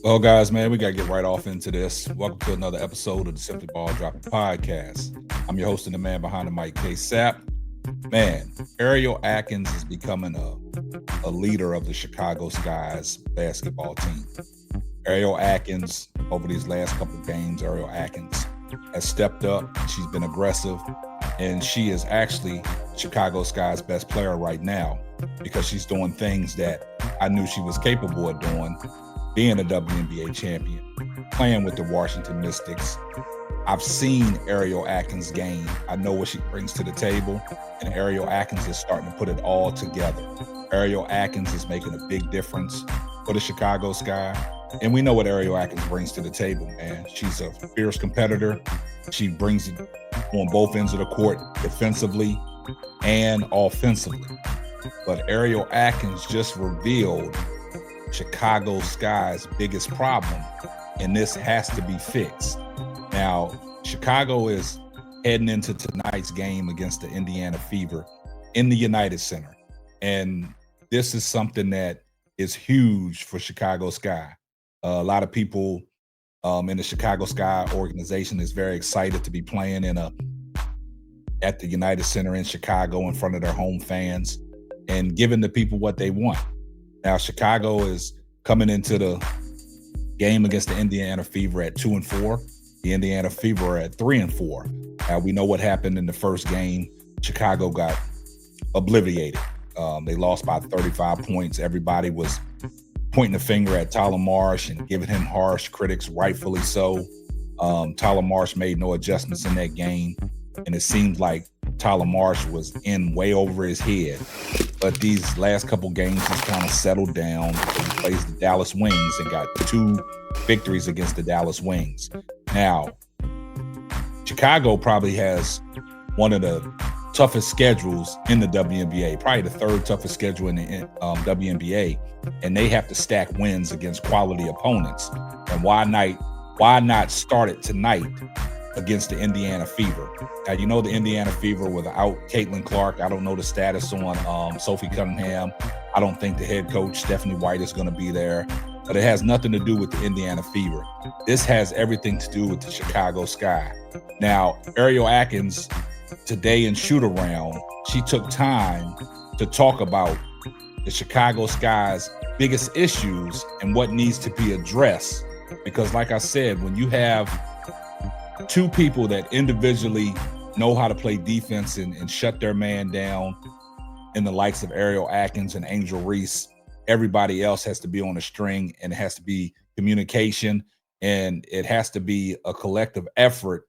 Well, guys, man, we got to get right off into this. Welcome to another episode of the Simply Ball Dropping Podcast. I'm your host and the man behind the mic, K-Sap. Man, Ariel Atkins is becoming a leader of the Chicago Sky's basketball team. Ariel Atkins, over these last couple of games, Ariel Atkins has stepped up. She's been aggressive, and she is actually Chicago Sky's best player right now because she's doing things that I knew she was capable of doing, being a WNBA champion, playing with the Washington Mystics. I've seen Ariel Atkins' game. I know what she brings to the table, and Ariel Atkins is starting to put it all together. Ariel Atkins is making a big difference for the Chicago Sky, and we know what Ariel Atkins brings to the table, man. She's a fierce competitor. She brings it on both ends of the court, defensively and offensively. But Ariel Atkins just revealed Chicago Sky's biggest problem, and this has to be fixed. Now, Chicago is heading into tonight's game against the Indiana Fever in the United Center. And this is something that is huge for Chicago Sky. A lot of people in the Chicago Sky organization is very excited to be playing at the United Center in Chicago in front of their home fans and giving the people what they want. Now, Chicago is coming into the game against the Indiana Fever at 2-4. The Indiana Fever are at 3-4. Now, we know what happened in the first game. Chicago got obliterated. They lost by 35 points. Everybody was pointing the finger at Tyler Marsh and giving him harsh critics, rightfully so. Tyler Marsh made no adjustments in that game, and it seemed like Tyler Marsh was in way over his head. But these last couple games, he's kind of settled down. He plays the Dallas Wings and got 2 victories against the Dallas Wings. Now, Chicago probably has one of the toughest schedules in the WNBA, probably the 3rd toughest schedule in the WNBA, and they have to stack wins against quality opponents. And why not start it tonight against the Indiana Fever? Now, you know the Indiana Fever without Caitlin Clark. I don't know the status on Sophie Cunningham. I don't think the head coach, Stephanie White, is going to be there. But it has nothing to do with the Indiana Fever. This has everything to do with the Chicago Sky. Now, Ariel Atkins, today in shoot-around, she took time to talk about the Chicago Sky's biggest issues and what needs to be addressed. Because like I said, when you have 2 people that individually know how to play defense and shut their man down, in the likes of Ariel Atkins and Angel Reese, everybody else has to be on a string, and it has to be communication, and it has to be a collective effort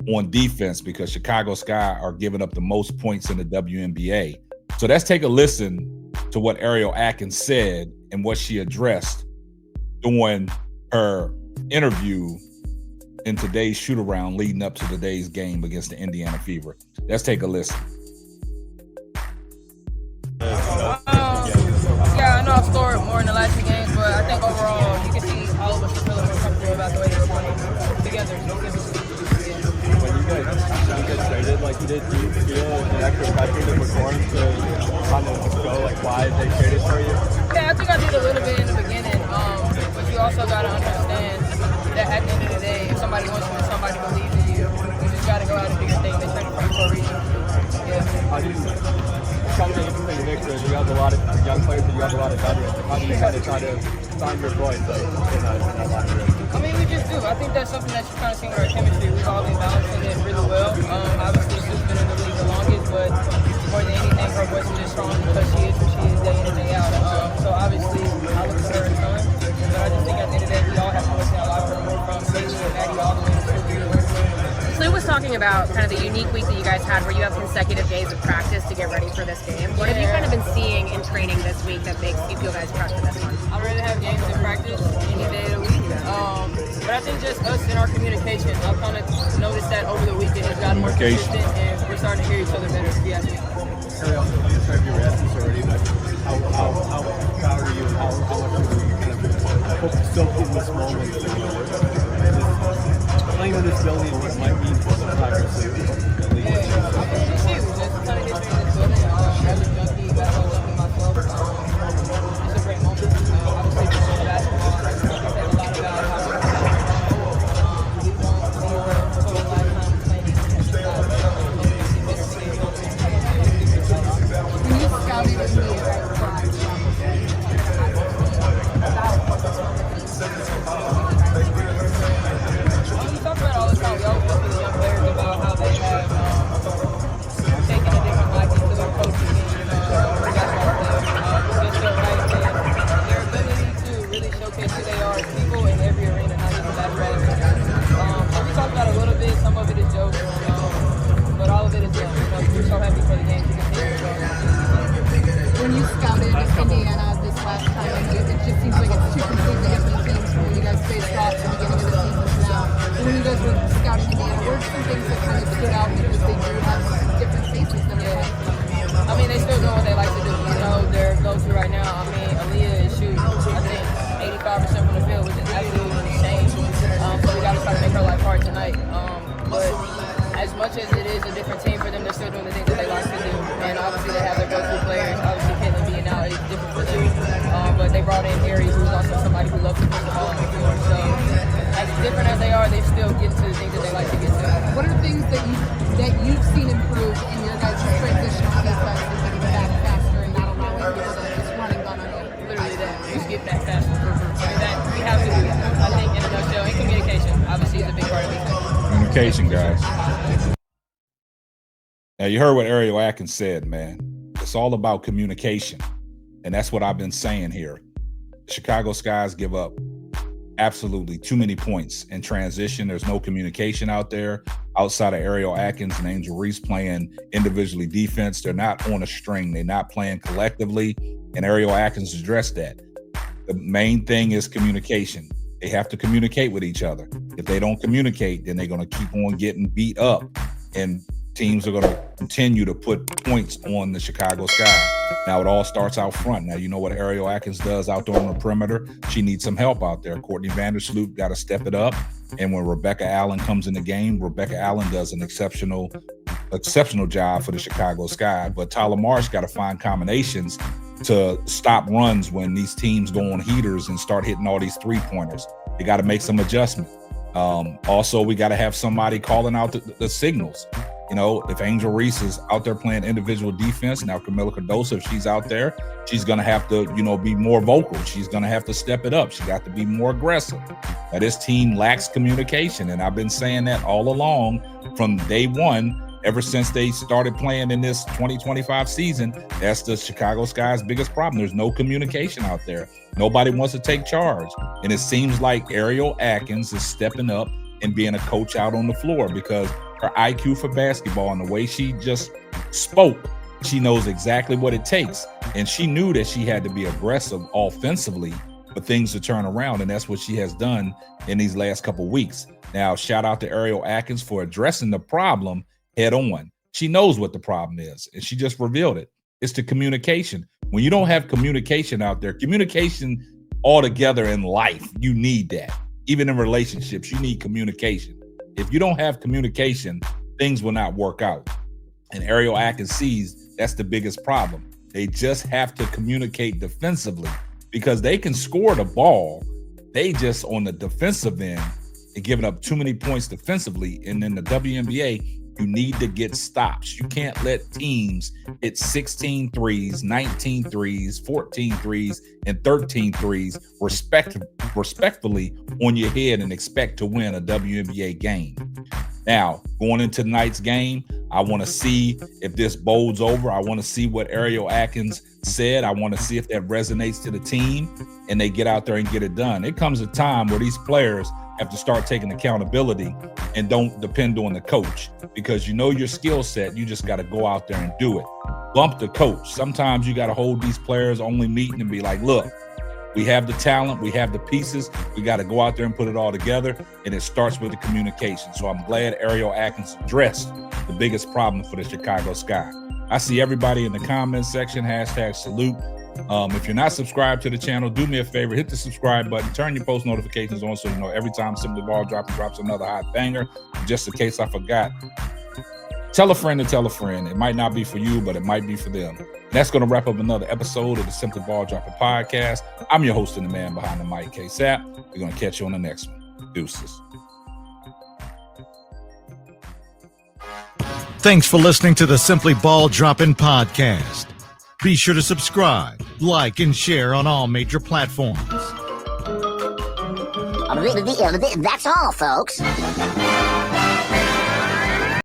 on defense, because Chicago Sky are giving up the most points in the WNBA. So let's take a listen to what Ariel Atkins said and what she addressed during her interview in today's shoot-around leading up to today's game against the Indiana Fever. Let's take a listen. Yeah, I know I've scored more in the last 2 games, but I think overall you can see all of us are feeling more comfortable about the way they're playing together. When you guys traded like you did, do you feel an extra pressure to perform to kind of go like why they traded for you? Yeah, I think I did a little bit in the beginning, but you also got to understand that at the end of the day, if somebody wants you and somebody believes in you, you just got to go out and do your thing. They traded for you for a reason. Yeah. How do you kind of think the Knicks, you have a lot of young players and you have a lot of veterans. How do you kind of try to find your voice in that locker room? I mean, we just do. I think that's something that you're kind of seeing with our chemistry. We've all been balancing it really well. Obviously, Sue's been in the league the longest, but more than anything, her voice is just strong because she is who she is day in and day out. So obviously, I look for her a ton, but I just think at the end of the day, we all have to listen a lot more from Caitlin and Maddie all the way to Lou was talking about kind of the unique week that you guys had where you have consecutive days of practice to get ready for this game. What have you kind of been seeing in training this week that makes you feel guys fresh for this one? I'd rather have games in practice any day of the week. But I think just us in our communication, I've kind of noticed that over the weekend it's gotten more consistent and we're starting to hear each other better, if you ask me. Ariel, I'm not sure if you were asked this already, but how proud are you and how much are you kind of hope to soak in this moment? Playing in this building, what might mean for the progress of the league? Yeah, I think it's huge. Just kind of get in this building. As a junkie, basketball junkie myself, it's a great moment. Obviously, playing basketball, showcase who they are as people in every arena, not just the basketball arena. So we talked about a little bit. Some of it is jokes, but all of it is we're so happy for the game to continue. When you scouted Indiana this last time, it just seems like it's two completely different teams from when you guys faced off at the beginning of the season to now. But when you guys were scouting Indiana, what are some things that kind of stood out because they do have different faces than they have? I mean, they still doing what they like to do. Their go-to right now, I mean, Aaliyah is shooting, I think, 85% from the field, which is absolutely insane. So we got to try to make her life hard tonight. But as much as it is a different team for them, they're still doing the things that they like to do. And obviously they have their go-to players. Obviously Caitlin being out is different for them. But they brought in Aries, who's also somebody who loves to push the ball on the floor. So as different as they are, they still get to the things that they like to get to. What are things that you've seen improve in your guys' transition on this side of getting back faster and not allowing people to just run and gun on you? Literally that. Just get back faster. That we have to do that. I think in a nutshell, and communication obviously is a big part of it. Communication, guys. Now, you heard what Ariel Atkins said, man. It's all about communication. And that's what I've been saying here. Chicago Skies give up absolutely too many points in transition. There's no communication out there outside of Ariel Atkins and Angel Reese playing individually defense. They're not on a string. They're not playing collectively. And Ariel Atkins addressed that. The main thing is communication. They have to communicate with each other. If they don't communicate, then they're going to keep on getting beat up. And teams are going to continue to put points on the Chicago Sky. Now, it all starts out front. Now, you know what Ariel Atkins does out there on the perimeter? She needs some help out there. Courtney Vandersloot got to step it up. And when Rebecca Allen comes in the game, Rebecca Allen does an exceptional job for the Chicago Sky. But Tyler Marsh got to find combinations to stop runs when these teams go on heaters and start hitting all these three-pointers. They got to make some adjustment. Also, we got to have somebody calling out the signals. You know, if Angel Reese is out there playing individual defense, now Camila Cardoso, if she's out there, she's going to have to, be more vocal. She's going to have to step it up. She got to be more aggressive. Now, this team lacks communication, and I've been saying that all along from day one, ever since they started playing in this 2025 season. That's the Chicago Sky's biggest problem. There's no communication out there. Nobody wants to take charge. And it seems like Ariel Atkins is stepping up and being a coach out on the floor because her IQ for basketball and the way she just spoke, she knows exactly what it takes. And she knew that she had to be aggressive offensively for things to turn around. And that's what she has done in these last couple of weeks. Now, shout out to Ariel Atkins for addressing the problem head on. She knows what the problem is, and she just revealed it. It's the communication. When you don't have communication out there, communication altogether in life, you need that. Even in relationships, you need communication. If you don't have communication, things will not work out. And Ariel Atkins sees that's the biggest problem. They just have to communicate defensively because they can score the ball. They just on the defensive end, they're giving up too many points defensively. And in the WNBA, you need to get stops. You can't let teams hit 16 threes, 19 threes, 14 threes, and 13 threes respectfully on your head and expect to win a WNBA game. Now, going into tonight's game, I want to see if this bodes over. I want to see what Ariel Atkins said. I want to see if that resonates to the team and they get out there and get it done. It comes a time where these players have to start taking accountability and don't depend on the coach because you know your skill set. You just got to go out there and do it. Bump the coach. Sometimes you got to hold these players only meeting and be like, look, we have the talent, we have the pieces, we got to go out there and put it all together, and it starts with the communication. So I'm glad Ariel Atkins addressed the biggest problem for the Chicago Sky. I see everybody in the comments section, #salute. If you're not subscribed to the channel, do me a favor, hit the subscribe button, turn your post notifications on so you know every time Simply Ball drops another hot banger. Just in case I forgot, tell a friend to tell a friend. It might not be for you, but it might be for them. And that's going to wrap up another episode of the Simply Ball Dropping Podcast. I'm your host and the man behind the mic, K-Sap. We're going to catch you on the next one. Deuces. Thanks for listening to the Simply Ball Dropping Podcast. Be sure to subscribe, like, and share on all major platforms. That's all, folks.